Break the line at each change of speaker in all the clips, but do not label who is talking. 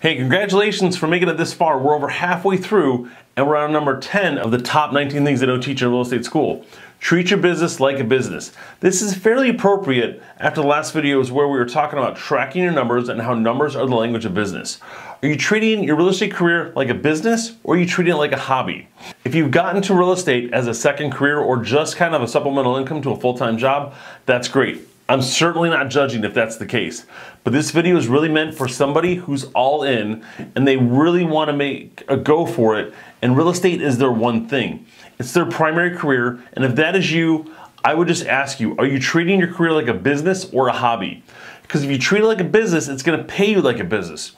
Hey, congratulations for making it this far. We're over halfway through and we're on number 10 of the top 19 things they don't teach in real estate school. Treat your business like a business. This is fairly appropriate after the last videos where we were talking about tracking your numbers and how numbers are the language of business. Are you treating your real estate career like a business or are you treating it like a hobby? If you've gotten into real estate as a second career or just kind of a supplemental income to a full-time job, that's great. I'm certainly not judging if that's the case, but this video is really meant for somebody who's all in and they really want to make a go for it, and real estate is their one thing. It's their primary career, and if that is you, I would just ask you, are you treating your career like a business or a hobby? Because if you treat it like a business, it's going to pay you like a business.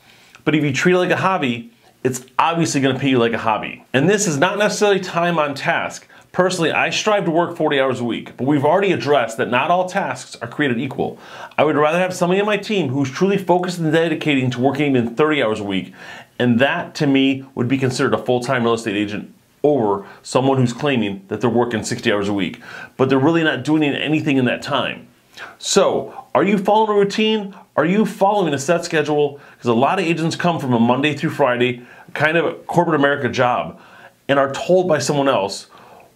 But if you treat it like a hobby, it's obviously going to pay you like a hobby. And this is not necessarily time on task. Personally, I strive to work 40 hours a week, but we've already addressed that not all tasks are created equal. I would rather have somebody on my team who's truly focused and dedicating to working even 30 hours a week, and that to me would be considered a full-time real estate agent over someone who's claiming that they're working 60 hours a week, but they're really not doing anything in that time. So, are you following a routine? Are you following a set schedule? Because a lot of agents come from a Monday through Friday, kind of a corporate America job, and are told by someone else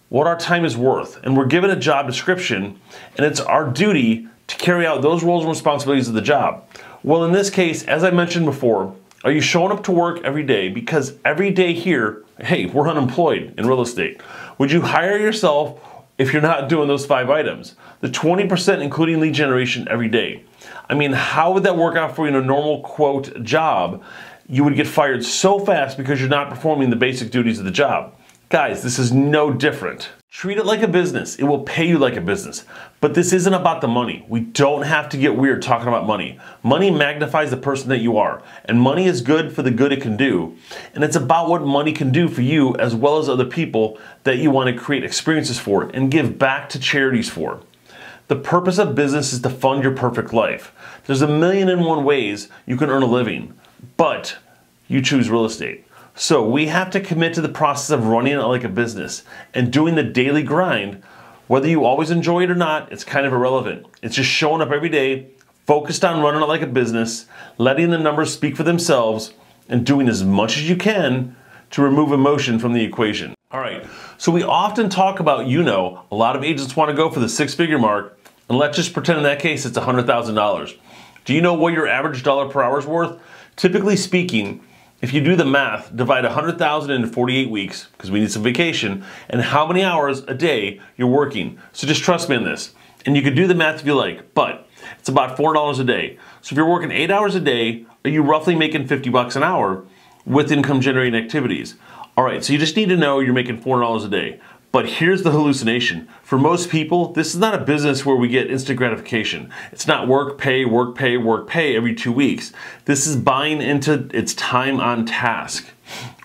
what our time is worth, and we're given a job description, and it's our duty to carry out those roles and responsibilities of the job. Well, in this case, as I mentioned before, are you showing up to work every day? Because every day here, hey, we're unemployed in real estate. Would you hire yourself if you're not doing those 5 items? The 20% including lead generation every day. I mean, how would that work out for you in a normal, quote, job? You would get fired so fast because you're not performing the basic duties of the job. Guys, this is no different. Treat it like a business. It will pay you like a business. But this isn't about the money. We don't have to get weird talking about money. Money magnifies the person that you are. And money is good for the good it can do. And it's about what money can do for you as well as other people that you want to create experiences for and give back to charities for. The purpose of business is to fund your perfect life. There's 1,000,001 ways you can earn a living, but you choose real estate. So we have to commit to the process of running it like a business and doing the daily grind. Whether you always enjoy it or not, it's kind of irrelevant. It's just showing up every day, focused on running it like a business, letting the numbers speak for themselves, and doing as much as you can to remove emotion from the equation. All right, so we often talk about, a lot of agents want to go for the 6-figure mark, and let's just pretend in that case it's $100,000. Do you know what your average dollar per hour is worth? Typically speaking, if you do the math, divide 100,000 into 48 weeks, because we need some vacation, and how many hours a day you're working. So just trust me on this. And you could do the math if you like, but it's about $4 a day. So if you're working 8 hours a day, are you roughly making 50 bucks an hour with income generating activities? All right, so you just need to know you're making $4 a day. But here's the hallucination. For most people, this is not a business where we get instant gratification. It's not work, pay, work, pay, work, pay every 2 weeks. This is buying into its time on task.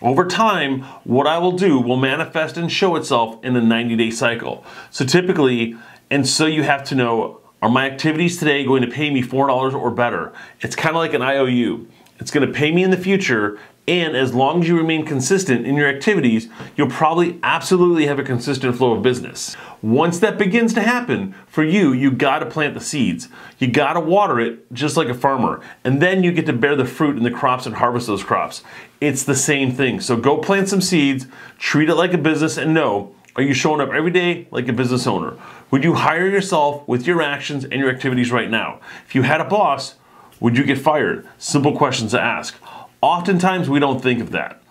Over time, what I will do will manifest and show itself in a 90-day cycle. So typically, and so you have to know, are my activities today going to pay me $4 or better? It's kind of like an IOU. It's going to pay me in the future, and as long as you remain consistent in your activities, you'll probably absolutely have a consistent flow of business. Once that begins to happen, for you, you gotta plant the seeds. You gotta water it just like a farmer, and then you get to bear the fruit and the crops and harvest those crops. It's the same thing. So go plant some seeds, treat it like a business, and know, are you showing up every day like a business owner? Would you hire yourself with your actions and your activities right now? If you had a boss, would you get fired? Simple questions to ask. Oftentimes we don't think of that.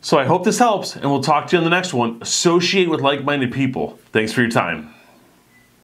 So I hope this helps, and we'll talk to you on the next one. Associate with like-minded people. Thanks for your time.